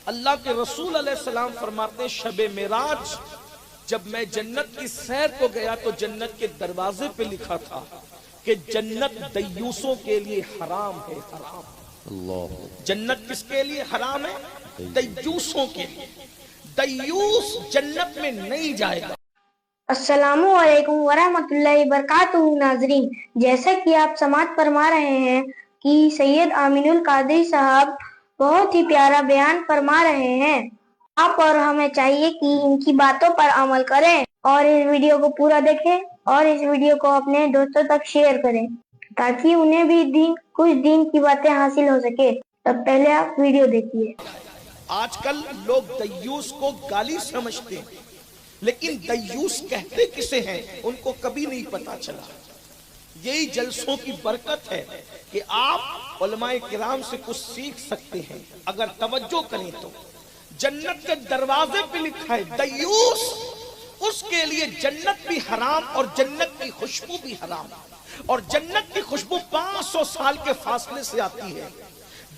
اللہ کے رسول علیہ السلام فرماتے ہیں شب معراج جب میں جنت کی سیر کو گیا تو جنت کے دروازے پہ لکھا تھا کہ جنت دیوسوں کے لیے حرام ہے، حرام۔ اللہ، جنت کس کے لیے حرام ہے؟ دیوسوں کے لیے۔ دیوس جنت میں نہیں جائے گا۔ السلام علیکم ورحمۃ اللہ وبرکاتہ۔ ناظرین، جیسا کہ آپ سماعت فرما رہے ہیں کہ سید امین القادری صاحب بہت ہی پیارا بیان فرما رہے ہیں۔ آپ اور ہمیں چاہیے کہ ان کی باتوں پر عمل کریں اور اس ویڈیو کو پورا دیکھیں اور اس ویڈیو کو اپنے دوستوں تک شیئر کریں تاکہ انہیں بھی کچھ دین کی باتیں حاصل ہو سکے۔ تب پہلے آپ ویڈیو دیکھیے۔ آج کل لوگ دیوس کو گالی سمجھتے ہیں، لیکن دیوس کہتے کسے ہیں ان کو کبھی نہیں پتا چلا۔ یہی جلسوں کی برکت ہے کہ آپ علماء کرام سے کچھ سیکھ سکتے ہیں اگر توجہ کریں تو۔ جنت کے دروازے پہ لکھا ہے دیوس، اس کے لیے جنت بھی حرام اور جنت کی خوشبو بھی حرام، اور جنت کی خوشبو 500 سال کے فاصلے سے آتی ہے۔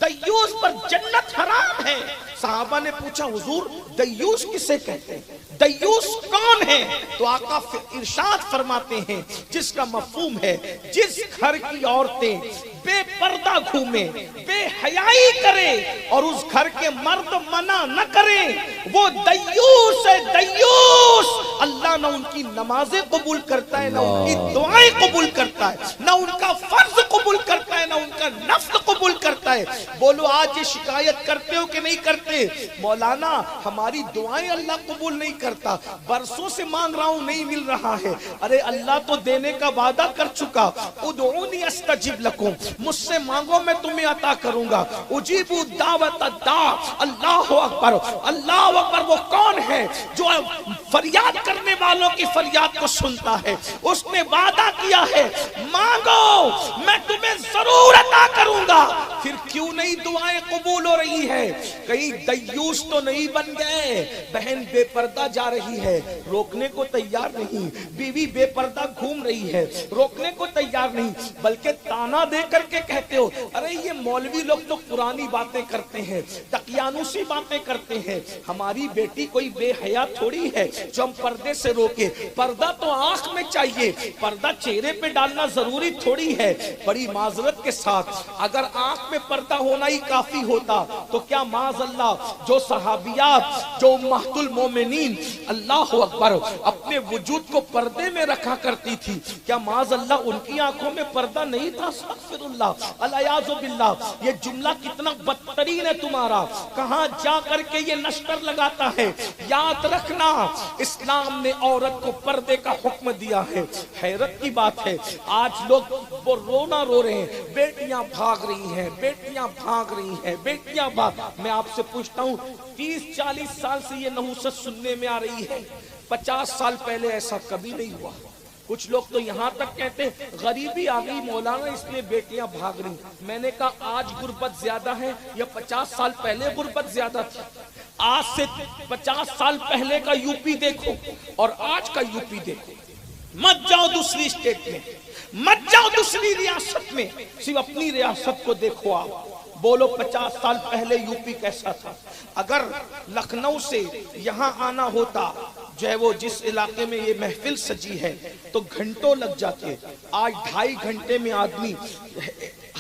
دیوس پر جنت حرام ہے۔ صحابہ نے پوچھا حضور دیوس کسے کہتے ہیں؟ دیوس کون ہے؟ تو آقا ارشاد فرماتے ہیں جس کا مفہوم ہے جس گھر کی عورتیں بے پردہ گھومیں، بے حیائی کرے اور اس گھر کے مرد منع نہ کریں، وہ دیوس ہے، دیوس۔ اللہ نہ ان کی نمازیں قبول کرتا ہے، نہ ان کی دعائیں قبول کرتا ہے، نہ ان کا فرض قبول کرتا ہے، نہ ان کا نفل قبول کرتا ہے۔ بولو آج یہ شکایت کرتے ہو کہ نہیں کرتے؟ مولانا ہماری دعائیں اللہ قبول نہیں کرتا، برسوں سے مانگ رہا ہوں نہیں مل رہا ہے۔ ارے اللہ تو دینے کا وعدہ کر چکا، ادعونی استجب لکم، مجھ سے مانگو میں تمہیں عطا کروں گا۔ اجیب دعوت الداع، اللہ اکبر، اللہ اکبر۔ وہ کون ہے جو فریاد کرنے والوں کی فریاد کو سنتا ہے؟ اس نے وعدہ کیا ہے مانگو میں تمہیں ضرور عطا کروں گا۔ پھر کیوں نہیں دعائیں قبول ہو رہی ہے؟ کہیں دیوس تو نہیں بن گئے؟ بہن بے پردہ جا رہی ہے، روکنے کو تیار نہیں، بیوی بے پردہ گھوم رہی ہے، روکنے کو تیار نہیں، بلکہ تانا دے کر کے کہتے ہو ارے یہ مولوی لوگ تو پرانی باتیں کرتے ہیں، تقیانوسی باتیں کرتے ہیں۔ ہماری بیٹی کوئی بے حیا تھوڑی ہے جو ہم پردے سے روکے۔ پردہ تو آنکھ میں چاہیے، پردہ چہرے پہ ڈالنا ضروری تھوڑی ہے۔ بڑی معذرت کے ساتھ اگر آنکھ میں پردہ ہونا ہی کافی ہوتا تو کیا معاذ اللہ جو صحابیات جو امہات المومنین اللہ اکبر اپنے وجود کو پردے میں رکھا کرتی تھی، کیا معاذ اللہ ان کی آنکھوں میں پردہ نہیں تھا؟ استغفر اللہ، الیاذ باللہ۔ یہ جملہ کتنا بدترین ہے تمہارا، کہاں جا کر کے یہ نشتر لگاتا ہے۔ یاد رکھنا اسلام نے عورت کو پردے کا حکم دیا ہے۔ حیرت کی بات ہے آج لوگ وہ رونا رو رہے ہیں، بیٹیاں بھاگ رہی ہیں، بیٹیاں بھاگ رہی ہیں، بیٹیاں بھاگ۔ میں آپ سے پوچھتا ہوں 30-40 سال سے یہ نحوست سننے میں آ رہی ہے، 50 سال پہلے ایسا کبھی نہیں ہوا۔ کچھ لوگ تو یہاں تک کہتے ہیں غریبی آ گئی مولانا اس لیے بیٹیاں بھاگ رہی۔ میں نے کہا آج غربت زیادہ ہے یا 50 سال پہلے غربت زیادہ تھی؟ آج سے 50 سال پہلے کا یو پی دیکھو اور آج کا یو پی دیکھو۔ مت جاؤ دوسری اسٹیٹ میں، مت جاؤ دوسری ریاست میں، صرف اپنی ریاست کو دیکھو۔ آپ بولو 50 سال پہلے یو پی کیسا تھا؟ اگر لکھنؤ سے یہاں آنا ہوتا جو ہے وہ جس علاقے میں یہ محفل سجی ہے تو گھنٹوں لگ جاتے، آج 2.5 گھنٹے میں آدمی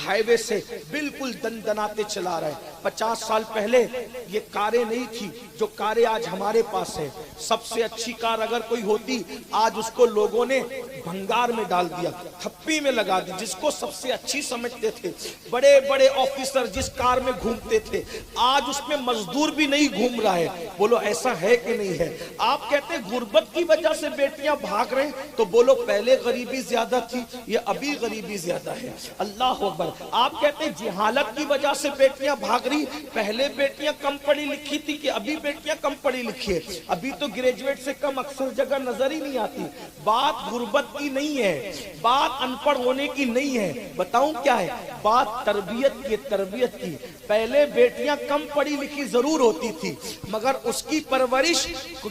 ہائی وے سے بالکل دندناتے چلا رہا ہے۔ 50 سال پہلے یہ کاریں نہیں تھی جو کاریں آج ہمارے پاس ہیں۔ سب سے اچھی کار اگر کوئی ہوتی آج اس کو لوگوں نے بھنگار میں ڈال دیا، تھپی میں لگا دی، جس کو سب سے اچھی سمجھتے تھے۔ بڑے بڑے آفیسر جس کار میں گھومتے تھے آج اس میں مزدور بھی نہیں گھوم رہا ہے۔ بولو ایسا ہے کہ نہیں ہے؟ آپ کہتے ہیں غربت کی وجہ سے بیٹیاں بھاگ رہے ہیں، تو بولو پہلے غریبی زیادہ تھی یا ابھی غریبی زیادہ ہے؟ اللہ اکبر۔ آپ کہتے ہیں جہالت کی وجہ سے بیٹیاں بھاگ رہی، پہلے بیٹیاں کم پڑھی لکھی تھی کہ ابھی بیٹیاں کم پڑھی لکھی ہے؟ ابھی تو گریجویٹ سے کم اکثر جگہ نظر ہی نہیں آتی۔ بات غربت کی نہیں ہے، بات ان پڑھ ہونے کی نہیں ہے، بتاؤں کیا ہے؟ بات تربیت کی، تربیت کی۔ پہلے بیٹیاں کم پڑھی لکھی ضرور ہوتی تھی مگر اس کی پرورش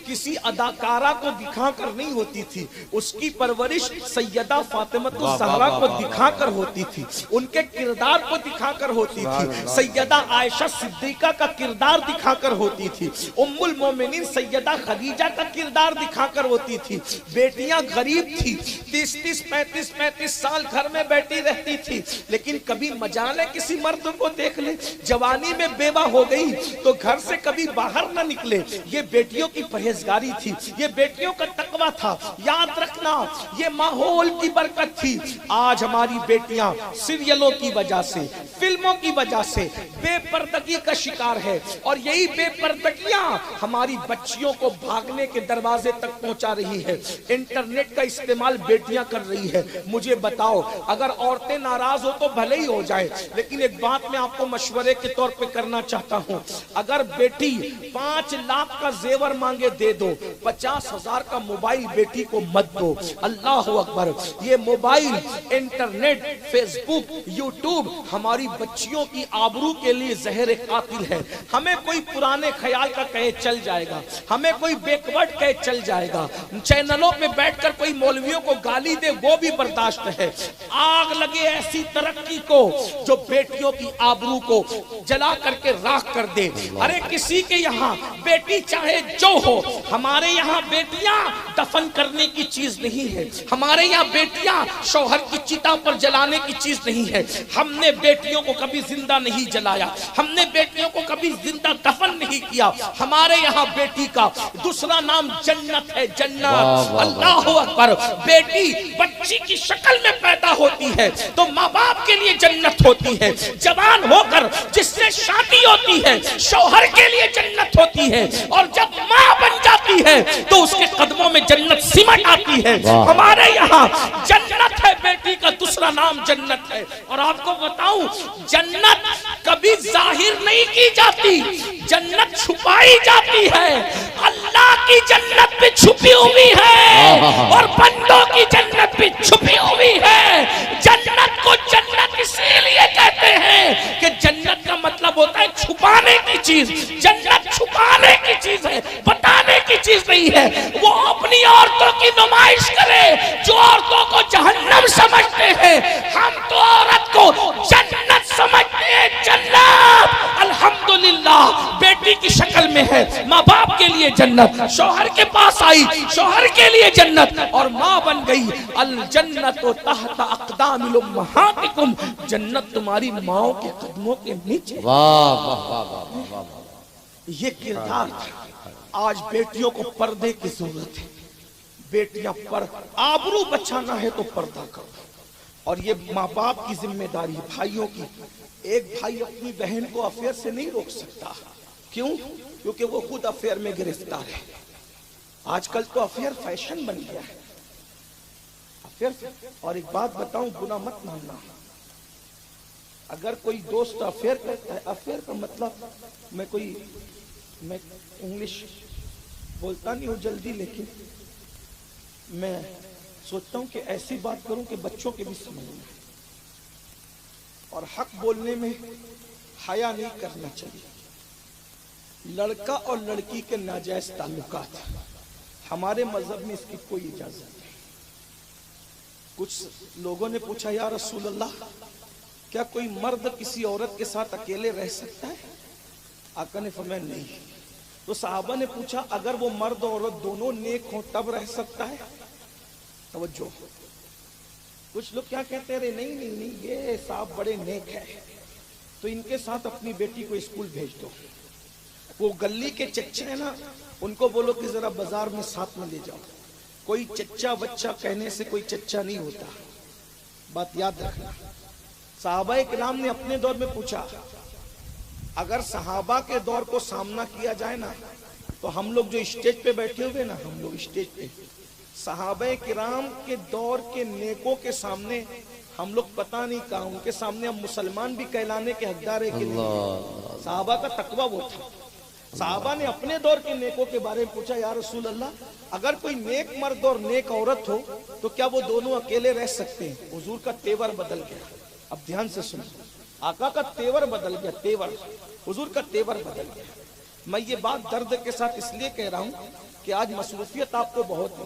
کسی اداکارہ کو دکھا کر نہیں ہوتی تھی، اس کی پرورش سیدہ فاطمہ الزہرا کو دکھا کر ہوتی تھی، ان کے کردار کو دکھا کر ہوتی تھی، سیدہ عائشہ صدیقہ کا کردار دکھا کر ہوتی تھی، ام المومنین سیدہ خدیجہ کا کردار دکھا کر ہوتی تھی۔ بیٹیاں غریب تھی، 35 سال گھر میں بیٹھی رہتی تھی، لیکن کبھی مجال ہے کسی مرد کو دیکھ لے، جوانی میں بیوہ ہو گئی تو گھر سے کبھی باہر نہ نکلے۔ یہ بیٹیوں کی پرہیزگاری تھی، یہ بیٹیوں کا تقوی تھا۔ یاد رکھنا یہ ماحول کی برکت تھی۔ آج ہماری بیٹیاں سیریلوں کی وجہ سے، فلموں کی وجہ سے بے پردگی کا شکار ہے، اور یہی بے پردگیاں ہماری بچیوں کو بھاگنے کے دروازے تک پہنچا رہی ہے۔ انٹرنیٹ کا استعمال بیٹیاں کر رہی ہے۔ مجھے بتاؤ، اگر عورتیں ناراض ہو تو بھلے ہی ہو جائے، لیکن ایک بات میں آپ کو مشورے کے طور پہ کرنا چاہتا ہوں، اگر بیٹی 5 لاکھ کا زیور مانگے دے دو، 50,000 کا موبائل بیٹی کو مت دو۔ اللہ اکبر! یہ موبائل، انٹرنیٹ، فیس بک، یوٹیوب ہماری بچیوں کی آبرو کے لیے زہر قاتل ہے۔ ہمیں کوئی پرانے خیال کا کہے چل جائے گا، ہمیں کوئی بیکورڈ کہے چل جائے گا، چینلوں پہ بیٹھ کر کوئی مولویوں کو گالی دے وہ بھی برداشت ہے۔ آگ لگے ایسی ترقی کو جو بیٹیوں کی آبرو کو جلا کر کے راکھ کر دے۔ ارے کسی کے یہاں بیٹی چاہے جو ہو، ہمارے یہاں بیٹیاں دفن کرنے کی چیز نہیں ہے، ہمارے یہاں بیٹیاں شوہر کی چتا پر جلانے کی چیز نہیں ہے۔ ہم نے بیٹیوں کو کبھی زندہ نہیں جلایا، ہم نے بیٹیوں کو کبھی زندہ دفن نہیں کیا۔ ہمارے یہاں بیٹی کا دوسرا نام جنت ہے، جنت۔ اللہ اکبر! بیٹی بچی کی شکل میں پیدا ہوتی ہے تو ماں باپ کے لیے جنت ہوتی ہے، جوان ہو کر جس سے شادی ہوتی ہے شوہر کے لیے جنت ہوتی ہے، اور جب ماں بن جاتی ہے تو اس کے قدموں میں جنت سمٹ آتی ہے۔ ہمارے یہاں جنت ہے، بیٹی کا دوسرا نام جنت ہے۔ اور آپ کو بتاؤں، جنت کبھی ظاہر نہیں کی جاتی، جنت چھپائی جاتی ہے۔ اللہ کی جنت بھی چھپی ہوئی ہے اور بندوں کی جنت بھی چھپی ہوئی ہے۔ جنت کو جنت اسی لیے کہتے ہیں کہ جنت کا مطلب ہوتا ہے چھپانے کی چیز۔ جنت چھپانے کی چیز ہے، بتانے کی چیز نہیں ہے۔ وہ اپنی عورتوں کی نمائش کرے جو عورتوں کو جہنم سمجھتے ہیں، ہم تو عورت کو جنت سمجھتے ہیں۔ جنت الحمدللہ بیٹی کی شکل میں ہے، ماں باپ کے لیے جنت، شوہر کے پاس آئی شوہر کے لیے جنت، اور ماں بن گئی۔ الجنت تحت اقدام امہاتکم، جنت تمہاری ماؤں کے قدموں کے نیچے۔ واہ واہ واہ واہ! یہ کردار تھا۔ آج بیٹیوں کو پردے کی ضرورت ہے۔ بیٹیاں پر آبرو بچانا ہے تو پردہ کرو، اور یہ ماں باپ کی ذمہ داری، بھائیوں کی۔ ایک بھائی اپنی بہن کو افیئر سے نہیں روک سکتا، کیوں؟ کیونکہ وہ خود افیئر میں گرفتار ہے۔ آج کل تو افیئر فیشن بن گیا ہے، افیئر۔ اور ایک بات بتاؤں، گناہ مت ماننا، اگر کوئی دوست افیئر کرتا ہے، افیئر کا مطلب میں انگلش بولتا نہیں ہوں جلدی، لیکن میں سوچتا ہوں کہ ایسی بات کروں کہ بچوں کے بھی سمجھ میں، اور حق بولنے میں حیا نہیں کرنا چاہیے۔ لڑکا اور لڑکی کے ناجائز تعلقات، ہمارے مذہب میں اس کی کوئی اجازت نہیں۔ کچھ لوگوں نے پوچھا، یا رسول اللہ، کیا کوئی مرد کسی عورت کے ساتھ اکیلے رہ سکتا ہے؟ آقا نے فرمایا نہیں۔ تو صحابہ نے پوچھا، اگر وہ مرد اور عورت دونوں نیک ہوں تب رہ سکتا ہے؟ توجہ، کچھ لوگ کیا کہتے ہیں، نہیں یہ صاحب بڑے نیک ہے، تو ان کے ساتھ اپنی بیٹی کو اسکول بھیج دو۔ وہ گلی کے چچے ہیں نا، ان کو بولو کہ ذرا بازار میں ساتھ میں لے جاؤ۔ کوئی چچا بچہ کہنے سے کوئی چچا نہیں ہوتا، بات یاد رکھنا۔ صحابہ کرام نے اپنے دور میں پوچھا، اگر صحابہ کے دور کو سامنا کیا جائے نا، تو ہم لوگ جو اسٹیج پہ بیٹھے ہوئے نا، ہم لوگ اسٹیج پہ صحابہ کرام کے دور کے نیکوں کے سامنے ہم لوگ پتہ نہیں کہاں، ان کے سامنے ہم مسلمان بھی کہلانے کے حقدار ہیں کہ نہیں۔ صحابہ کا تقویٰ وہ تھا۔ صحابہ نے اپنے دور کے نیکوں کے بارے میں پوچھا، یا رسول اللہ، اگر کوئی نیک مرد اور نیک عورت ہو تو کیا وہ دونوں اکیلے رہ سکتے ہیں؟ حضور کا تیور بدل گیا۔ اب دھیان سے سنو، آقا کا تیور بدل گیا، تیور، حضور کا تیور بدل گیا۔ میں یہ بات درد کے ساتھ اس لیے کہہ رہا ہوں کہ آج مصروفیت آپ کو بہت ہے،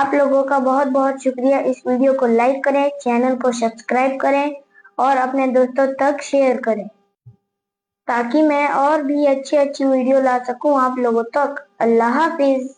آپ لوگوں کا بہت بہت شکریہ. اس ویڈیو کو لائک کریں, چینل کو سبسکرائب کریں اور اپنے دوستوں تک شیئر کریں تاکہ میں اور بھی اچھی ویڈیو لا سکوں آپ لوگوں تک. اللہ حافظ.